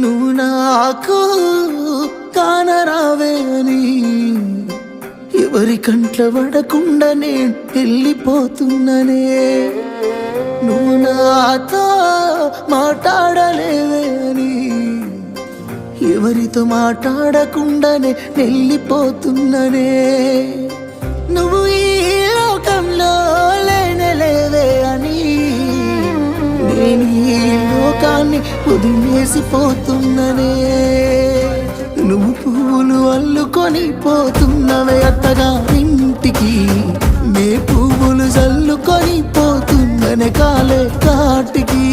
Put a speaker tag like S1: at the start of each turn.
S1: నువ్వు నాకు కానరావే అని ఎవరి కంట్ల పడకుండా నేను వెళ్ళిపోతున్ననే. నువ్వు నాతో మాట్లాడలేవే అని ఎవరితో మాట్లాడకుండానే వెళ్ళిపోతున్ననే. నువ్వు ఈ లోకంలో లేనలేవే అని నేను ఈ లోకాన్ని వదిలేసిపోతున్ననే. నువ్వు పువ్వులు అల్లుకొని పోతున్నవే అత్తగా ఇంటికి, నే పువ్వులు చల్లుకొని పోతున్ననే కాలే కాటికి.